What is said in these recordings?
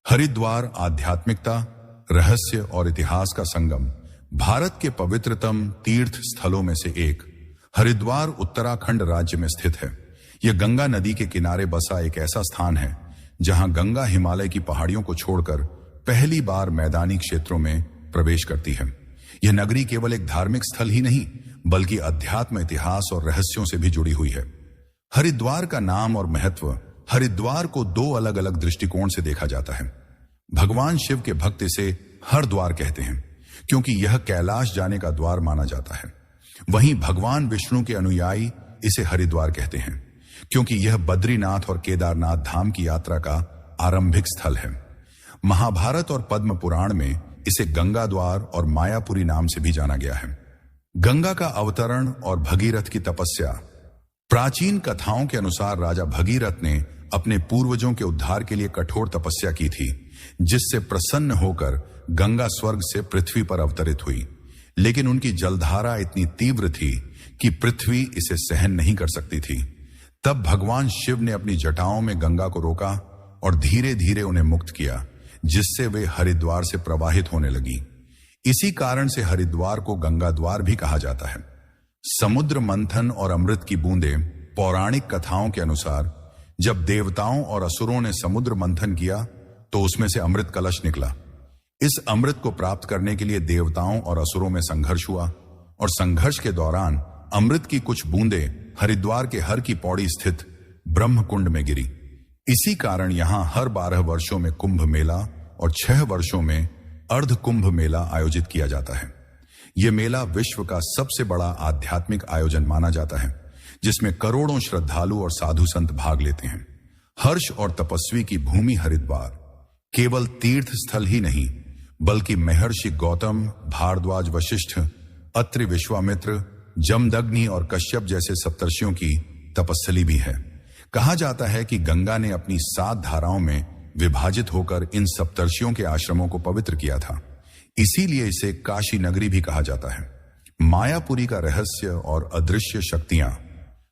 हरिद्वार आध्यात्मिकता, रहस्य और इतिहास का संगम। भारत के पवित्रतम तीर्थ स्थलों में से एक हरिद्वार उत्तराखंड राज्य में स्थित है। यह गंगा नदी के किनारे बसा एक ऐसा स्थान है जहां गंगा हिमालय की पहाड़ियों को छोड़कर पहली बार मैदानी क्षेत्रों में प्रवेश करती है। यह नगरी केवल एक धार्मिक स्थल ही नहीं बल्कि अध्यात्म, इतिहास और रहस्यों से भी जुड़ी हुई है। हरिद्वार का नाम और महत्व। हरिद्वार को दो अलग अलग दृष्टिकोण से देखा जाता है। भगवान शिव के भक्त इसे हरद्वार कहते हैं क्योंकि यह कैलाश जाने का द्वार माना जाता है। वहीं भगवान विष्णु के अनुयायी इसे हरिद्वार कहते हैं क्योंकि यह बद्रीनाथ और केदारनाथ धाम की यात्रा का आरंभिक स्थल है। महाभारत और पद्म पुराण में इसे गंगा द्वार और मायापुरी नाम से भी जाना गया है। गंगा का अवतरण और भगीरथ की तपस्या। प्राचीन कथाओं के अनुसार राजा भगीरथ ने अपने पूर्वजों के उद्धार के लिए कठोर तपस्या की थी, जिससे प्रसन्न होकर गंगा स्वर्ग से पृथ्वी पर अवतरित हुई। लेकिन उनकी जलधारा इतनी तीव्र थी कि पृथ्वी इसे सहन नहीं कर सकती थी। तब भगवान शिव ने अपनी जटाओं में गंगा को रोका और धीरे धीरे उन्हें मुक्त किया, जिससे वे हरिद्वार से प्रवाहित होने लगी। इसी कारण से हरिद्वार को गंगा द्वार भी कहा जाता है। समुद्र मंथन और अमृत की बूंदें। पौराणिक कथाओं के अनुसार जब देवताओं और असुरों ने समुद्र मंथन किया तो उसमें से अमृत कलश निकला। इस अमृत को प्राप्त करने के लिए देवताओं और असुरों में संघर्ष हुआ और संघर्ष के दौरान अमृत की कुछ बूंदें हरिद्वार के हर की पौड़ी स्थित ब्रह्म कुंड में गिरी। इसी कारण यहां हर 12 वर्षों में कुंभ मेला और 6 वर्षों में अर्ध कुंभ मेला आयोजित किया जाता है। यह मेला विश्व का सबसे बड़ा आध्यात्मिक आयोजन माना जाता है, जिसमें करोड़ों श्रद्धालु और साधु संत भाग लेते हैं। हर्ष और तपस्वी की भूमि हरिद्वार केवल तीर्थ स्थल ही नहीं बल्कि महर्षि गौतम, भारद्वाज, वशिष्ठ, अत्रि, विश्वामित्र, जमदग्नि और कश्यप जैसे सप्तर्षियों की तपस्थली भी है। कहा जाता है कि गंगा ने अपनी 7 धाराओं में विभाजित होकर इन सप्तर्षियों के आश्रमों को पवित्र किया था। इसीलिए इसे काशी नगरी भी कहा जाता है। मायापुरी का रहस्य और अदृश्य शक्तियां।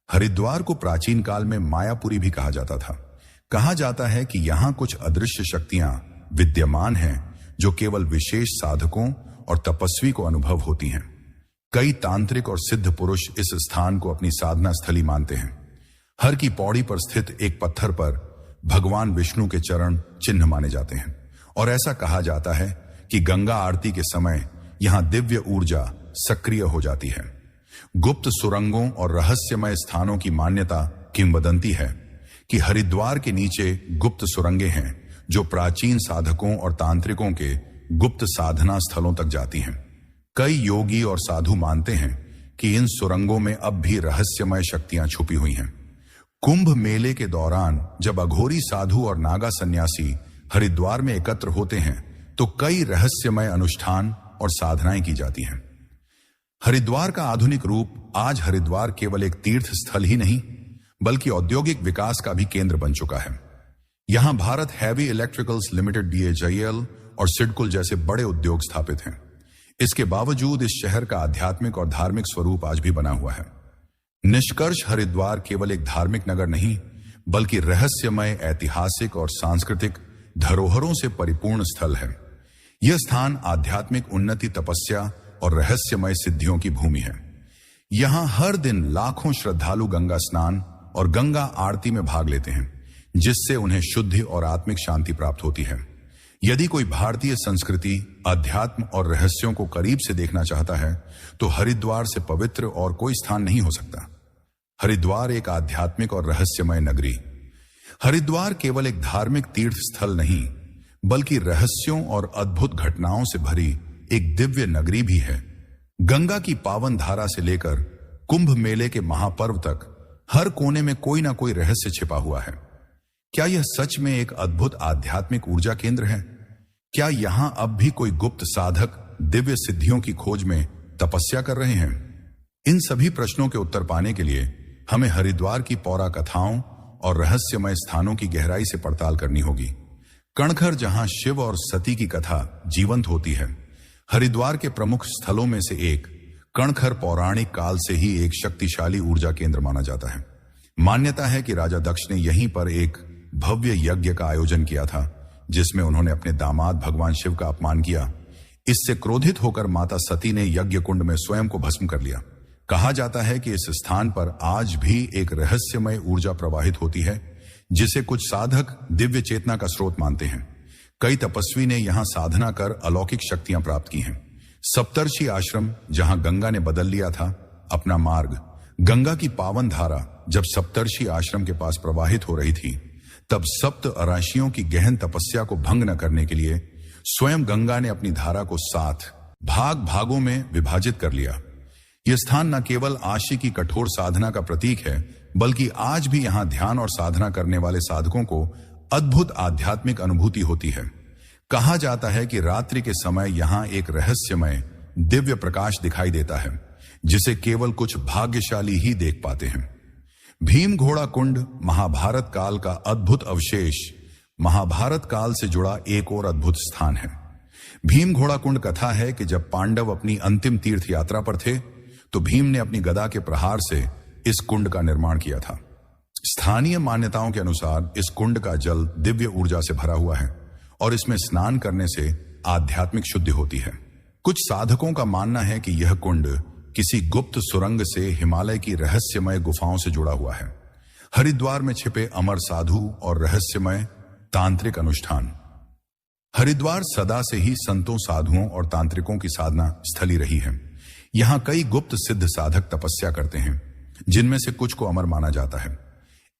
हरिद्वार को प्राचीन काल में मायापुरी भी कहा जाता था। कहा जाता है कि यहां कुछ अदृश्य शक्तियां विद्यमान हैं जो केवल विशेष साधकों और तपस्वी को अनुभव होती हैं। कई तांत्रिक और सिद्ध पुरुष इस स्थान को अपनी साधना स्थली मानते हैं। हर की पौड़ी पर स्थित एक पत्थर पर भगवान विष्णु के चरण चिन्ह माने जाते हैं और ऐसा कहा जाता है कि गंगा आरती के समय यहां दिव्य ऊर्जा सक्रिय हो जाती है। गुप्त सुरंगों और रहस्यमय स्थानों की मान्यता, किंवदंती है कि हरिद्वार के नीचे गुप्त सुरंगें हैं जो प्राचीन साधकों और तांत्रिकों के गुप्त साधना स्थलों तक जाती हैं। कई योगी और साधु मानते हैं कि इन सुरंगों में अब भी रहस्यमय शक्तियां छुपी हुई हैं। कुंभ मेले के दौरान जब अघोरी साधु और नागा सन्यासी हरिद्वार में एकत्र होते हैं तो कई रहस्यमय अनुष्ठान और साधनाएं की जाती हैं। हरिद्वार का आधुनिक रूप। आज हरिद्वार केवल एक तीर्थ स्थल ही नहीं बल्कि औद्योगिक विकास का भी केंद्र बन चुका है। यहां Bharat heavy electricals limited BHIL और सिडकुल जैसे बड़े उद्योग स्थापित हैं। इसके बावजूद इस शहर का आध्यात्मिक और धार्मिक स्वरूप आज भी बना हुआ है। निष्कर्ष, हरिद्वार केवल एक धार्मिक नगर नहीं बल्कि रहस्यमय, ऐतिहासिक और सांस्कृतिक धरोहरों से परिपूर्ण स्थल है। यह स्थान आध्यात्मिक उन्नति, तपस्या और रहस्यमय सिद्धियों की भूमि है। यहां हर दिन लाखों श्रद्धालु गंगा स्नान और गंगा आरती में भाग लेते हैं, जिससे उन्हें शुद्धि और आत्मिक शांति प्राप्त होती है। यदि कोई भारतीय संस्कृति, अध्यात्म और रहस्यों को करीब से देखना चाहता है तो हरिद्वार से पवित्र और कोई स्थान नहीं हो सकता। हरिद्वार एक आध्यात्मिक और रहस्यमय नगरी। हरिद्वार केवल एक धार्मिक तीर्थ स्थल नहीं बल्कि रहस्यों और अद्भुत घटनाओं से भरी एक दिव्य नगरी भी है। गंगा की पावन धारा से लेकर कुंभ मेले के महापर्व तक हर कोने में कोई ना कोई रहस्य छिपा हुआ है। क्या यह सच में एक अद्भुत आध्यात्मिक ऊर्जा केंद्र है? क्या यहां अब भी कोई गुप्त साधक दिव्य सिद्धियों की खोज में तपस्या कर रहे हैं? इन सभी प्रश्नों के उत्तर पाने के लिए हमें हरिद्वार की पौरा कथाओं और रहस्यमय स्थानों की गहराई से पड़ताल करनी होगी। कणखर, जहां शिव और सती की कथा जीवंत होती है, हरिद्वार के प्रमुख स्थलों में से एक कणखर पौराणिक काल से ही एक शक्तिशाली ऊर्जा केंद्र माना जाता है। मान्यता है कि राजा दक्ष ने यहीं पर एक भव्य यज्ञ का आयोजन किया था, जिसमें उन्होंने अपने दामाद भगवान शिव का अपमान किया। इससे क्रोधित होकर माता सती ने यज्ञ कुंड में स्वयं को भस्म कर लिया। कहा जाता है कि इस स्थान पर आज भी एक रहस्यमय ऊर्जा प्रवाहित होती है, जिसे कुछ साधक दिव्य चेतना का स्रोत मानते हैं। कई तपस्वी ने यहां साधना कर अलौकिक शक्तियां प्राप्त की हैं। सप्तर्षि आश्रम, जहां गंगा ने बदल लिया था अपना मार्ग। गंगा की पावन धारा जब सप्तर्षि आश्रम के पास प्रवाहित हो रही थी, तब सप्त अराशियों की गहन तपस्या को भंग न करने के लिए स्वयं गंगा ने अपनी धारा को 7 भागों में विभाजित कर लिया। यह स्थान न केवल आशी की कठोर साधना का प्रतीक है, बल्कि आज भी यहां ध्यान और साधना करने वाले साधकों को अद्भुत आध्यात्मिक अनुभूति होती है। कहा जाता है कि रात्रि के समय यहां एक रहस्यमय दिव्य प्रकाश दिखाई देता है, जिसे केवल कुछ भाग्यशाली ही देख पाते हैं। भीम घोड़ा कुंड महाभारत काल का अद्भुत अवशेष, महाभारत काल से जुड़ा एक और अद्भुत स्थान है। भीम घोड़ा कुंड कथा है कि जब पांडव अपनी अंतिम तीर्थ यात्रा पर थे, तो भीम ने अपनी गदा के प्रहार से इस कुंड का निर्माण किया था। स्थानीय मान्यताओं के अनुसार इस कुंड का जल दिव्य ऊर्जा से भरा हुआ है और इसमें स्नान करने से आध्यात्मिक शुद्धि होती है। कुछ साधकों का मानना है कि यह कुंड किसी गुप्त सुरंग से हिमालय की रहस्यमय गुफाओं से जुड़ा हुआ है। हरिद्वार में छिपे अमर साधु और रहस्यमय तांत्रिक अनुष्ठान। हरिद्वार सदा से ही संतों, साधुओं और तांत्रिकों की साधना स्थली रही है। यहां कई गुप्त सिद्ध साधक तपस्या करते हैं, जिनमें से कुछ को अमर माना जाता है।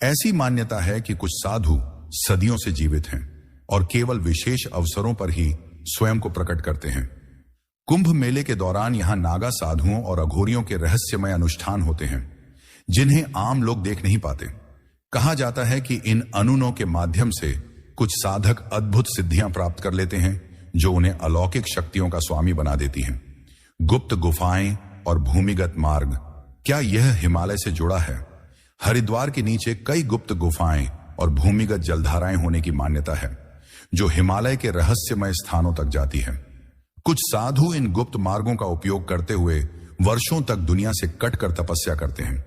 ऐसी मान्यता है कि कुछ साधु सदियों से जीवित हैं और केवल विशेष अवसरों पर ही स्वयं को प्रकट करते हैं। कुंभ मेले के दौरान यहां नागा साधुओं और अघोरियों के रहस्यमय अनुष्ठान होते हैं, जिन्हें आम लोग देख नहीं पाते। कहा जाता है कि इन अनुनों के माध्यम से कुछ साधक अद्भुत सिद्धियां प्राप्त कर लेते हैं, जो उन्हें अलौकिक शक्तियों का स्वामी बना देती हैं। गुप्त गुफाएं और भूमिगत मार्ग, क्या यह हिमालय से जुड़ा है? हरिद्वार के नीचे कई गुप्त गुफाएं और भूमिगत जलधाराएं होने की मान्यता है, जो हिमालय के रहस्यमय स्थानों तक जाती है। कुछ साधु इन गुप्त मार्गों का उपयोग करते हुए वर्षों तक दुनिया से कटकर तपस्या करते हैं।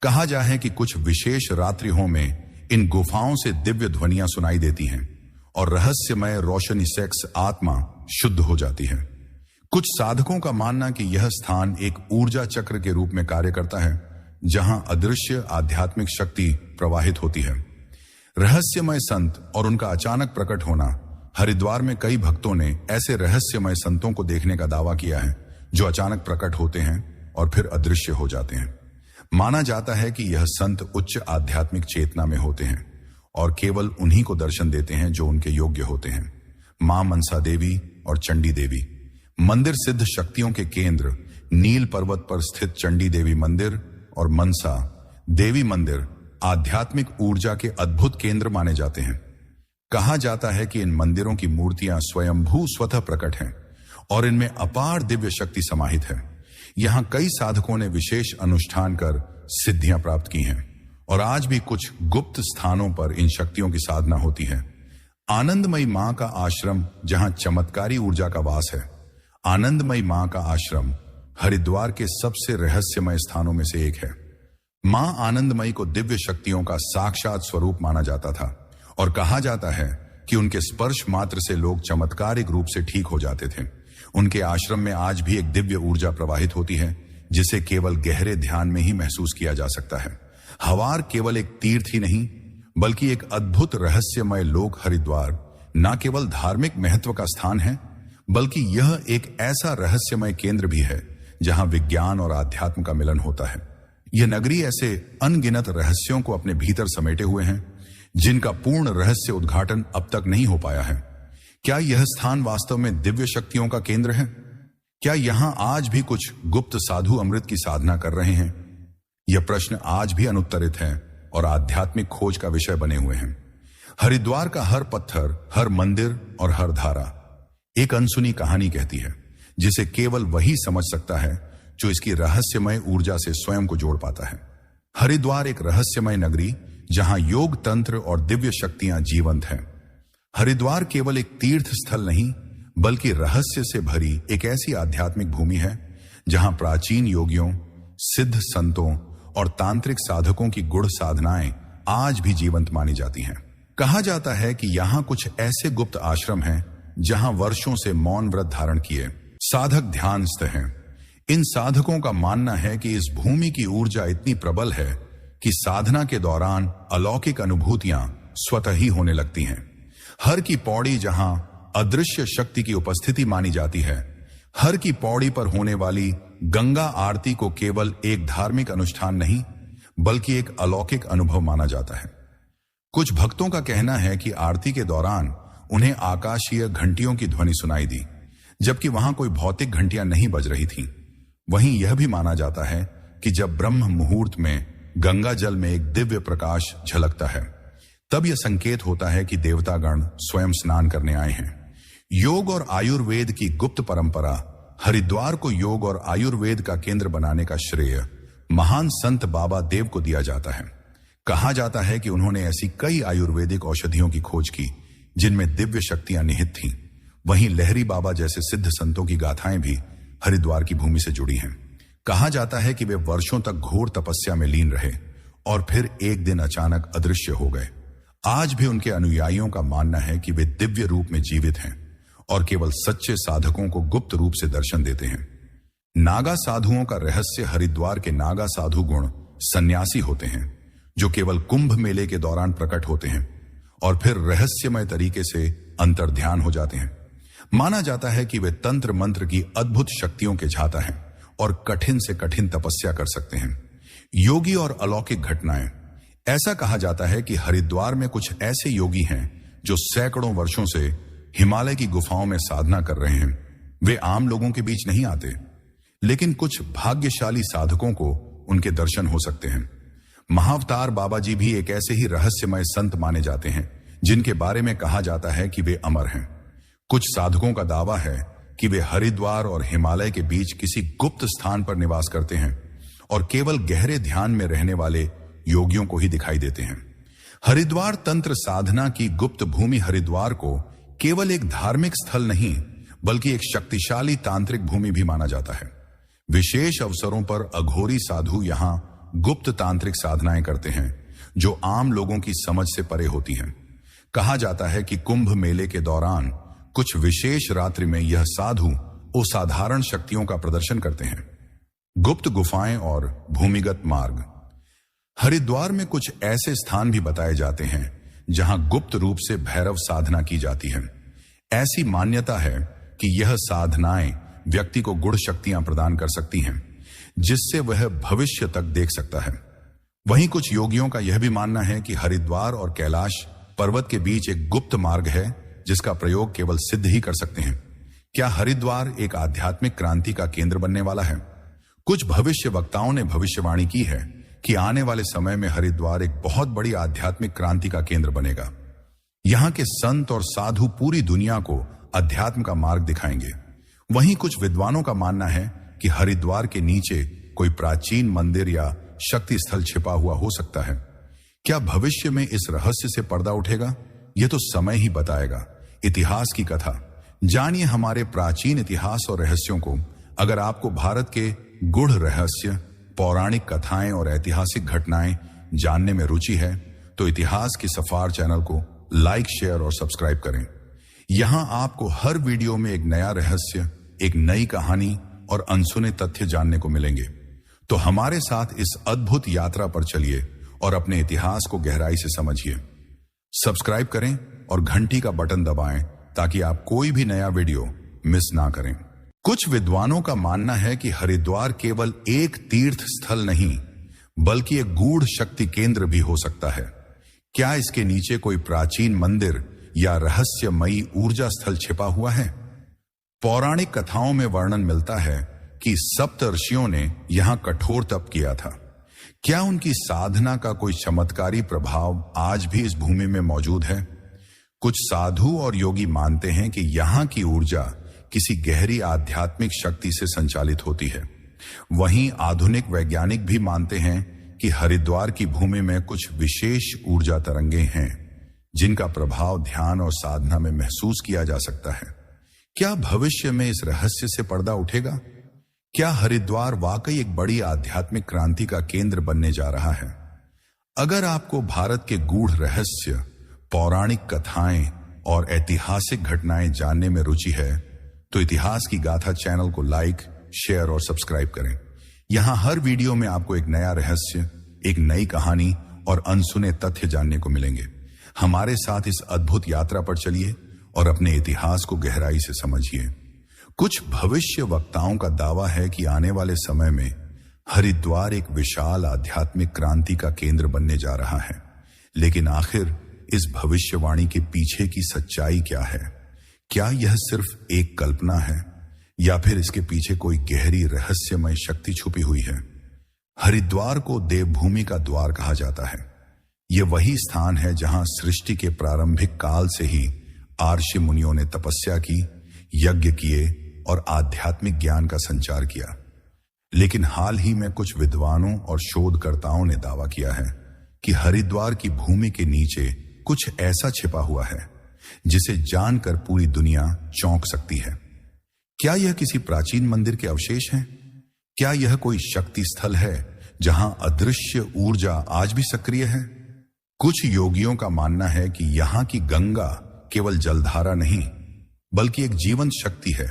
कहा जाए कि कुछ विशेष रात्रियों में इन गुफाओं से दिव्य ध्वनियां सुनाई देती हैं और रहस्यमय रोशनी सेक्स आत्मा शुद्ध हो जाती है। कुछ साधकों का मानना कि यह स्थान एक ऊर्जा चक्र के रूप में कार्य करता है, जहां अदृश्य आध्यात्मिक शक्ति प्रवाहित होती है। रहस्यमय संत और उनका अचानक प्रकट होना। हरिद्वार में कई भक्तों ने ऐसे रहस्यमय संतों को देखने का दावा किया है, जो अचानक प्रकट होते हैं और फिर अदृश्य हो जाते हैं। माना जाता है कि यह संत उच्च आध्यात्मिक चेतना में होते हैं और केवल उन्हीं को दर्शन देते हैं जो उनके योग्य होते हैं। मां मनसा देवी और चंडी देवी मंदिर सिद्ध शक्तियों के केंद्र। नील पर्वत पर स्थित चंडी देवी मंदिर और मनसा देवी मंदिर आध्यात्मिक ऊर्जा के अद्भुत केंद्र माने जाते हैं। कहा जाता है कि इन मंदिरों की मूर्तियां स्वयंभू स्वतः प्रकट हैं और इनमें अपार दिव्य शक्ति समाहित है। यहां कई साधकों ने विशेष अनुष्ठान कर सिद्धियां प्राप्त की हैं और आज भी कुछ गुप्त स्थानों पर इन शक्तियों की साधना होती है। आनंदमयी मां का आश्रम, जहां चमत्कारी ऊर्जा का वास है। आनंदमयी मां का आश्रम हरिद्वार के सबसे रहस्यमय स्थानों में से एक है। मां आनंदमयी को दिव्य शक्तियों का साक्षात स्वरूप माना जाता था और कहा जाता है कि उनके स्पर्श मात्र से लोग चमत्कारिक रूप से ठीक हो जाते थे। उनके आश्रम में आज भी एक दिव्य ऊर्जा प्रवाहित होती है, जिसे केवल गहरे ध्यान में ही महसूस किया जा सकता है। हवार केवल एक तीर्थ ही नहीं, बल्कि एक अद्भुत रहस्यमय लोक हरिद्वार न केवल धार्मिक महत्व का स्थान है, बल्कि यह एक ऐसा रहस्यमय केंद्र भी है जहां विज्ञान और आध्यात्म का मिलन होता है। यह नगरी ऐसे अनगिनत रहस्यों को अपने भीतर समेटे हुए हैं, जिनका पूर्ण रहस्य उद्घाटन अब तक नहीं हो पाया है। क्या यह स्थान वास्तव में दिव्य शक्तियों का केंद्र है? क्या यहां आज भी कुछ गुप्त साधु अमृत की साधना कर रहे हैं? यह प्रश्न आज भी अनुत्तरित है और आध्यात्मिक खोज का विषय बने हुए हैं। हरिद्वार का हर पत्थर, हर मंदिर और हर धारा एक अनसुनी कहानी कहती है, जिसे केवल वही समझ सकता है जो इसकी रहस्यमय ऊर्जा से स्वयं को जोड़ पाता है। हरिद्वार एक रहस्यमय नगरी, जहां योग तंत्र और दिव्य शक्तियां जीवंत हैं। हरिद्वार केवल एक तीर्थ स्थल नहीं, बल्कि रहस्य से भरी एक ऐसी आध्यात्मिक भूमि है, जहां प्राचीन योगियों, सिद्ध संतों और तांत्रिक साधकों की गुढ़ साधनाएं आज भी जीवंत मानी जाती हैं। कहा जाता है कि यहां कुछ ऐसे गुप्त आश्रम हैं जहां वर्षों से मौन व्रत धारण किए साधक ध्यानस्थ हैं। इन साधकों का मानना है कि इस भूमि की ऊर्जा इतनी प्रबल है कि साधना के दौरान अलौकिक अनुभूतियां स्वतः ही होने लगती हैं। हर की पौड़ी जहां अदृश्य शक्ति की उपस्थिति मानी जाती है, हर की पौड़ी पर होने वाली गंगा आरती को केवल एक धार्मिक अनुष्ठान नहीं बल्कि एक अलौकिक अनुभव माना जाता है। कुछ भक्तों का कहना है कि आरती के दौरान उन्हें आकाशीय घंटियों की ध्वनि सुनाई दी, जबकि वहां कोई भौतिक घंटियां नहीं बज रही थीं। वहीं यह भी माना जाता है कि जब ब्रह्म मुहूर्त में गंगा जल में एक दिव्य प्रकाश झलकता है, तब यह संकेत होता है कि देवतागण स्वयं स्नान करने आए हैं। योग और आयुर्वेद की गुप्त परंपरा हरिद्वार को योग और आयुर्वेद का केंद्र बनाने का श्रेय महान संत बाबा देव को दिया जाता है। कहा जाता है कि उन्होंने ऐसी कई आयुर्वेदिक औषधियों की खोज की जिनमें दिव्य शक्तियां निहित थीं। वहीं लहरी बाबा जैसे सिद्ध संतों की गाथाएं भी हरिद्वार की भूमि से जुड़ी हैं। कहा जाता है कि वे वर्षों तक घोर तपस्या में लीन रहे और फिर एक दिन अचानक अदृश्य हो गए। आज भी उनके अनुयायियों का मानना है कि वे दिव्य रूप में जीवित हैं और केवल सच्चे साधकों को गुप्त रूप से दर्शन देते हैं। नागा साधुओं का रहस्य हरिद्वार के नागा साधु गुण सन्यासी होते हैं जो केवल कुंभ मेले के दौरान प्रकट होते हैं और फिर रहस्यमय तरीके से अंतर्ध्यान हो जाते हैं। माना जाता है कि वे तंत्र मंत्र की अद्भुत शक्तियों के झाता हैं और कठिन से कठिन तपस्या कर सकते हैं। योगी और अलौकिक घटनाएं। ऐसा कहा जाता है कि हरिद्वार में कुछ ऐसे योगी हैं जो सैकड़ों वर्षों से हिमालय की गुफाओं में साधना कर रहे हैं। वे आम लोगों के बीच नहीं आते, लेकिन कुछ भाग्यशाली साधकों को उनके दर्शन हो सकते हैं। महाअवतार बाबा जी भी एक ऐसे ही रहस्यमय संत माने जाते हैं जिनके बारे में कहा जाता है कि वे अमर हैं। कुछ साधकों का दावा है कि वे हरिद्वार और हिमालय के बीच किसी गुप्त स्थान पर निवास करते हैं और केवल गहरे ध्यान में रहने वाले योगियों को ही दिखाई देते हैं। हरिद्वार तंत्र साधना की गुप्त भूमि हरिद्वार को केवल एक धार्मिक स्थल नहीं बल्कि एक शक्तिशाली तांत्रिक भूमि भी माना जाता है। विशेष अवसरों पर अघोरी साधु यहां गुप्त तांत्रिक साधनाएं करते हैं जो आम लोगों की समझ से परे होती हैं। कहा जाता है कि कुंभ मेले के दौरान कुछ विशेष रात्रि में यह साधु असाधारण शक्तियों का प्रदर्शन करते हैं। गुप्त गुफाएं और भूमिगत मार्ग। हरिद्वार में कुछ ऐसे स्थान भी बताए जाते हैं जहां गुप्त रूप से भैरव साधना की जाती है। ऐसी मान्यता है कि यह साधनाएं व्यक्ति को गुण शक्तियां प्रदान कर सकती हैं जिससे वह भविष्य तक देख सकता है। वहीं कुछ योगियों का यह भी मानना है कि हरिद्वार और कैलाश पर्वत के बीच एक गुप्त मार्ग है जिसका प्रयोग केवल सिद्ध ही कर सकते हैं। क्या हरिद्वार एक आध्यात्मिक क्रांति का केंद्र बनने वाला है? कुछ भविष्य वक्ताओं ने भविष्यवाणी की है कि आने वाले समय में हरिद्वार एक बहुत बड़ी आध्यात्मिक क्रांति का केंद्र बनेगा। यहां के संत और साधु पूरी दुनिया को अध्यात्म का मार्ग दिखाएंगे। वहीं कुछ विद्वानों का मानना है कि हरिद्वार के नीचे कोई प्राचीन मंदिर या शक्ति स्थल छिपा हुआ हो सकता है। क्या भविष्य में इस रहस्य से पर्दा उठेगा? यह तो समय ही बताएगा। इतिहास की कथा जानिए हमारे प्राचीन इतिहास और रहस्यों को। अगर आपको भारत के गूढ़ रहस्य, पौराणिक कथाएं और ऐतिहासिक घटनाएं जानने में रुचि है तो इतिहास की सफार चैनल को लाइक, शेयर और सब्सक्राइब करें। यहां आपको हर वीडियो में एक नया रहस्य, एक नई कहानी और अनसुने तथ्य जानने को मिलेंगे। तो हमारे साथ इस अद्भुत यात्रा पर चलिए और अपने इतिहास को गहराई से समझिए। सब्सक्राइब करें और घंटी का बटन दबाएं ताकि आप कोई भी नया वीडियो मिस ना करें। कुछ विद्वानों का मानना है कि हरिद्वार केवल एक तीर्थ स्थल नहीं बल्कि एक गूढ़ शक्ति केंद्र भी हो सकता है। क्या इसके नीचे कोई प्राचीन मंदिर या रहस्यमयी ऊर्जा स्थल छिपा हुआ है? पौराणिक कथाओं में वर्णन मिलता है कि सप्त ऋषियों ने यहां कठोर तप किया था। क्या उनकी साधना का कोई चमत्कारी प्रभाव आज भी इस भूमि में मौजूद है? कुछ साधु और योगी मानते हैं कि यहां की ऊर्जा किसी गहरी आध्यात्मिक शक्ति से संचालित होती है। वहीं आधुनिक वैज्ञानिक भी मानते हैं कि हरिद्वार की भूमि में कुछ विशेष ऊर्जा तरंगे हैं जिनका प्रभाव ध्यान और साधना में महसूस किया जा सकता है। क्या भविष्य में इस रहस्य से पर्दा उठेगा? क्या हरिद्वार वाकई एक बड़ी आध्यात्मिक क्रांति का केंद्र बनने जा रहा है? अगर आपको भारत के गूढ़ रहस्य, पौराणिक कथाएं और ऐतिहासिक घटनाएं जानने में रुचि है तो इतिहास की गाथा चैनल को लाइक, शेयर और सब्सक्राइब करें। यहां हर वीडियो में आपको एक नया रहस्य, एक नई कहानी और अनसुने तथ्य जानने को मिलेंगे। हमारे साथ इस अद्भुत यात्रा पर चलिए और अपने इतिहास को गहराई से समझिए। कुछ भविष्य वक्ताओं का दावा है कि आने वाले समय में हरिद्वार एक विशाल आध्यात्मिक क्रांति का केंद्र बनने जा रहा है। लेकिन आखिर इस भविष्यवाणी के पीछे की सच्चाई क्या है? क्या यह सिर्फ एक कल्पना है या फिर इसके पीछे कोई गहरी रहस्यमय शक्ति छुपी हुई है? हरिद्वार को देवभूमि का द्वार कहा जाता है। यह वही स्थान है जहां सृष्टि के प्रारंभिक काल से ही आर्षि मुनियों ने तपस्या की, यज्ञ किए और आध्यात्मिक ज्ञान का संचार किया। लेकिन हाल ही में कुछ विद्वानों और शोधकर्ताओं ने दावा किया है कि हरिद्वार की भूमि के नीचे कुछ ऐसा छिपा हुआ है जिसे जानकर पूरी दुनिया चौंक सकती है। क्या यह किसी प्राचीन मंदिर के अवशेष हैं? क्या यह कोई शक्ति स्थल है जहां अदृश्य ऊर्जा आज भी सक्रिय है? कुछ योगियों का मानना है कि यहां की गंगा केवल जलधारा नहीं बल्कि एक जीवंत शक्ति है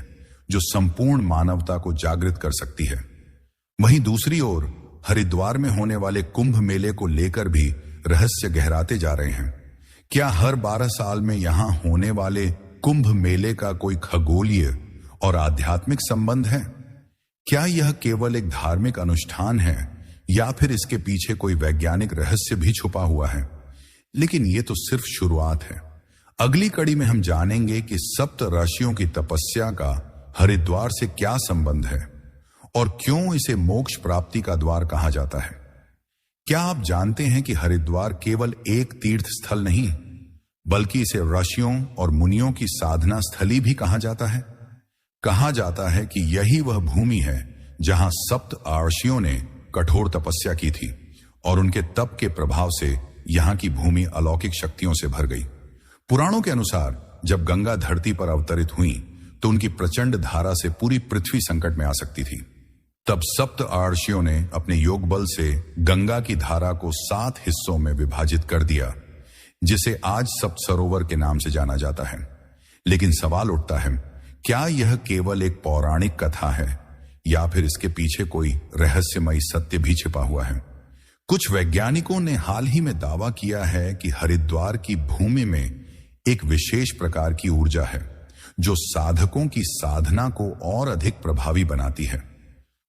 जो संपूर्ण मानवता को जागृत कर सकती है। वहीं दूसरी ओर हरिद्वार में होने वाले कुंभ मेले को लेकर भी रहस्य गहराते जा रहे हैं। क्या हर 12 साल में यहां होने वाले कुंभ मेले का कोई खगोलीय और आध्यात्मिक संबंध है? क्या यह केवल एक धार्मिक अनुष्ठान है या फिर इसके पीछे कोई वैज्ञानिक रहस्य भी छुपा हुआ है? लेकिन यह तो सिर्फ शुरुआत है। अगली कड़ी में हम जानेंगे कि सप्त ऋषियों की तपस्या का हरिद्वार से क्या संबंध है और क्यों इसे मोक्ष प्राप्ति का द्वार कहा जाता है। क्या आप जानते हैं कि हरिद्वार केवल एक तीर्थ स्थल नहीं बल्कि इसे ऋषियों और मुनियों की साधना स्थली भी कहा जाता है। कहा जाता है कि यही वह भूमि है जहां सप्त ऋषियों ने कठोर तपस्या की थी और उनके तप के प्रभाव से यहां की भूमि अलौकिक शक्तियों से भर गई। पुराणों के अनुसार जब गंगा धरती पर अवतरित हुई तो उनकी प्रचंड धारा से पूरी पृथ्वी संकट में आ सकती थी। तब सप्त ऋषियों ने अपने योग बल से गंगा की धारा को 7 हिस्सों में विभाजित कर दिया, जिसे आज सप्त सरोवर के नाम से जाना जाता है। लेकिन सवाल उठता है, क्या यह केवल एक पौराणिक कथा है या फिर इसके पीछे कोई रहस्यमयी सत्य भी छिपा हुआ है? कुछ वैज्ञानिकों ने हाल ही में दावा किया है कि हरिद्वार की भूमि में एक विशेष प्रकार की ऊर्जा है जो साधकों की साधना को और अधिक प्रभावी बनाती है।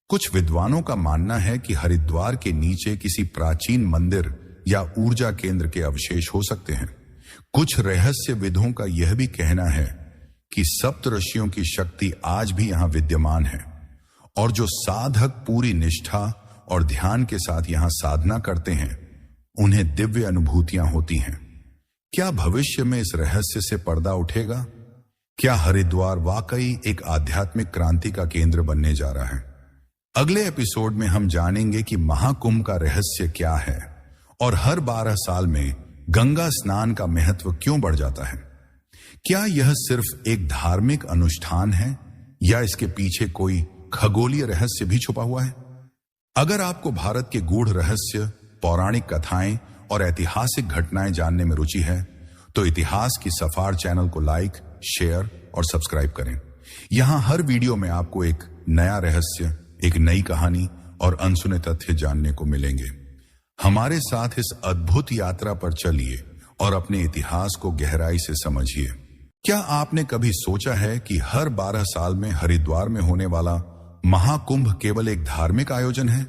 कुछ विद्वानों का मानना है कि हरिद्वार के नीचे किसी प्राचीन मंदिर या ऊर्जा केंद्र के अवशेष हो सकते हैं। कुछ रहस्यविदों का यह भी कहना है कि सप्त ऋषियों की शक्ति आज भी यहां विद्यमान है और जो साधक पूरी निष्ठा और ध्यान के साथ यहां साधना करते हैं उन्हें दिव्य अनुभूतियां होती हैं। क्या भविष्य में इस रहस्य से पर्दा उठेगा? क्या हरिद्वार वाकई एक आध्यात्मिक क्रांति का केंद्र बनने जा रहा है? अगले एपिसोड में हम जानेंगे कि महाकुंभ का रहस्य क्या है और हर 12 साल में गंगा स्नान का महत्व क्यों बढ़ जाता है। क्या यह सिर्फ एक धार्मिक अनुष्ठान है या इसके पीछे कोई खगोलीय रहस्य भी छुपा हुआ है? अगर आपको भारत के गूढ़ रहस्य, पौराणिक कथाएं और ऐतिहासिक घटनाएं जानने में रुचि है तो इतिहास की सफार चैनल को लाइक, शेयर और सब्सक्राइब करें। यहां हर वीडियो में आपको एक नया रहस्य, एक नई कहानी और अनसुने तथ्य जानने को मिलेंगे। हमारे साथ इस अद्भुत यात्रा पर चलिए और अपने इतिहास को गहराई से समझिए। क्या आपने कभी सोचा है कि हर 12 साल में हरिद्वार में होने वाला महाकुंभ केवल एक धार्मिक आयोजन है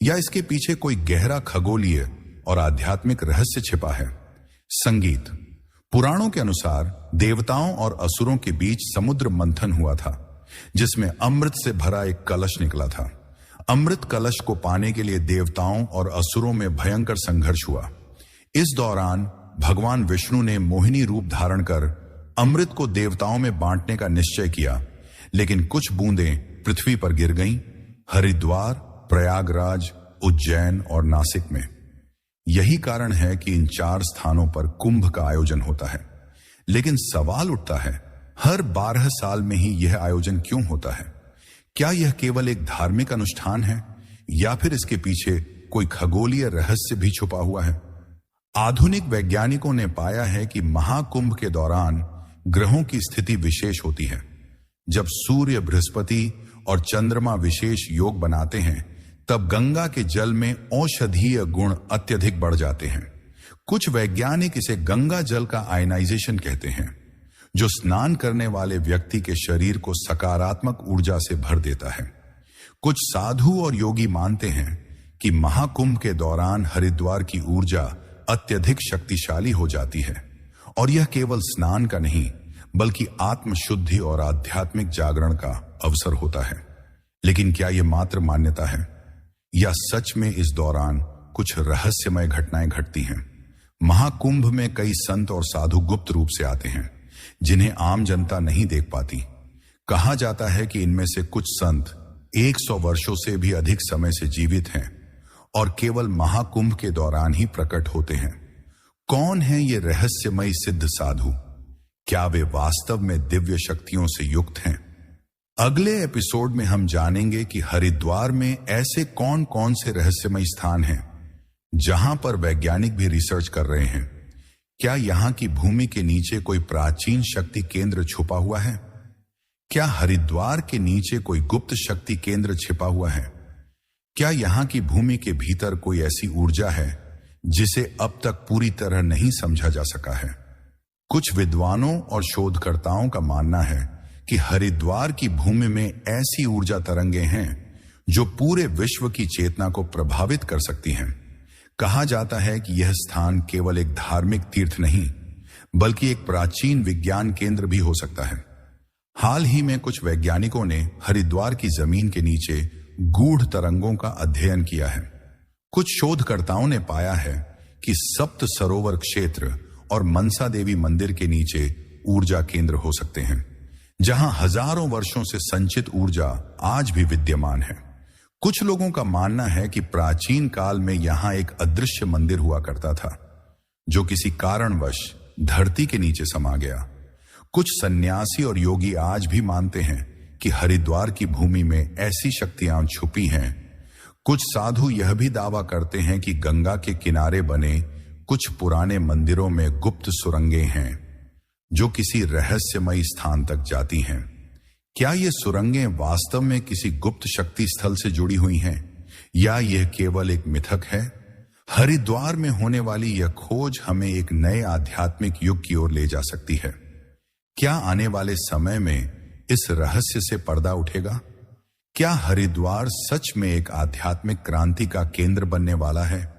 या इसके पीछे कोई गहरा खगोलीय और आध्यात्मिक रहस्य छिपा है? संगीत। पुराणों के अनुसार देवताओं और असुरों के बीच समुद्र मंथन हुआ था जिसमें अमृत से भरा एक कलश निकला था। अमृत कलश को पाने के लिए देवताओं और असुरों में भयंकर संघर्ष हुआ। इस दौरान भगवान विष्णु ने मोहिनी रूप धारण कर अमृत को देवताओं में बांटने का निश्चय किया, लेकिन कुछ बूंदें पृथ्वी पर गिर गईं, हरिद्वार, प्रयागराज, उज्जैन और नासिक में। यही कारण है कि इन 4 स्थानों पर कुंभ का आयोजन होता है। लेकिन सवाल उठता है, हर 12 साल में ही यह आयोजन क्यों होता है? क्या यह केवल एक धार्मिक अनुष्ठान है या फिर इसके पीछे कोई खगोलीय रहस्य भी छुपा हुआ है? आधुनिक वैज्ञानिकों ने पाया है कि महाकुंभ के दौरान ग्रहों की स्थिति विशेष होती है। जब सूर्य, बृहस्पति और चंद्रमा विशेष योग बनाते हैं, तब गंगा के जल में औषधीय गुण अत्यधिक बढ़ जाते हैं। कुछ वैज्ञानिक इसे गंगा जल का आयनाइजेशन कहते हैं, जो स्नान करने वाले व्यक्ति के शरीर को सकारात्मक ऊर्जा से भर देता है। कुछ साधु और योगी मानते हैं कि महाकुंभ के दौरान हरिद्वार की ऊर्जा अत्यधिक शक्तिशाली हो जाती है और यह केवल स्नान का नहीं बल्कि आत्मशुद्धि और आध्यात्मिक जागरण का अवसर होता है। लेकिन क्या यह मात्र मान्यता है या सच में इस दौरान कुछ रहस्यमय घटनाएं घटती हैं? महाकुंभ में कई संत और साधु गुप्त रूप से आते हैं, जिन्हें आम जनता नहीं देख पाती। कहा जाता है कि इनमें से कुछ संत 100 वर्षों से भी अधिक समय से जीवित हैं और केवल महाकुंभ के दौरान ही प्रकट होते हैं। कौन है ये रहस्यमयी सिद्ध साधु? क्या वे वास्तव में दिव्य शक्तियों से युक्त हैं? अगले एपिसोड में हम जानेंगे कि हरिद्वार में ऐसे कौन कौन से रहस्यमय स्थान हैं जहां पर वैज्ञानिक भी रिसर्च कर रहे हैं। क्या यहां की भूमि के नीचे कोई प्राचीन शक्ति केंद्र छुपा हुआ है? क्या हरिद्वार के नीचे कोई गुप्त शक्ति केंद्र छिपा हुआ है? क्या यहां की भूमि के भीतर कोई ऐसी ऊर्जा है जिसे अब तक पूरी तरह नहीं समझा जा सका है? कुछ विद्वानों और शोधकर्ताओं का मानना है कि हरिद्वार की भूमि में ऐसी ऊर्जा तरंगे हैं जो पूरे विश्व की चेतना को प्रभावित कर सकती हैं। कहा जाता है कि यह स्थान केवल एक धार्मिक तीर्थ नहीं बल्कि एक प्राचीन विज्ञान केंद्र भी हो सकता है। हाल ही में कुछ वैज्ञानिकों ने हरिद्वार की जमीन के नीचे गूढ़ तरंगों का अध्ययन किया है। कुछ शोधकर्ताओं ने पाया है कि सप्त सरोवर क्षेत्र और मनसा देवी मंदिर के नीचे ऊर्जा केंद्र हो सकते हैं, जहां हजारों वर्षों से संचित ऊर्जा आज भी विद्यमान है। कुछ लोगों का मानना है कि प्राचीन काल में यहां एक अदृश्य मंदिर हुआ करता था, जो किसी कारणवश धरती के नीचे समा गया। कुछ सन्यासी और योगी आज भी मानते हैं कि हरिद्वार की भूमि में ऐसी शक्तियां छुपी हैं। कुछ साधु यह भी दावा करते हैं कि गंगा के किनारे बने कुछ पुराने मंदिरों में गुप्त सुरंगें हैं जो किसी रहस्यमयी स्थान तक जाती हैं। क्या ये सुरंगें वास्तव में किसी गुप्त शक्ति स्थल से जुड़ी हुई हैं या यह केवल एक मिथक है? हरिद्वार में होने वाली यह खोज हमें एक नए आध्यात्मिक युग की ओर ले जा सकती है। क्या आने वाले समय में इस रहस्य से पर्दा उठेगा? क्या हरिद्वार सच में एक आध्यात्मिक क्रांति का केंद्र बनने वाला है?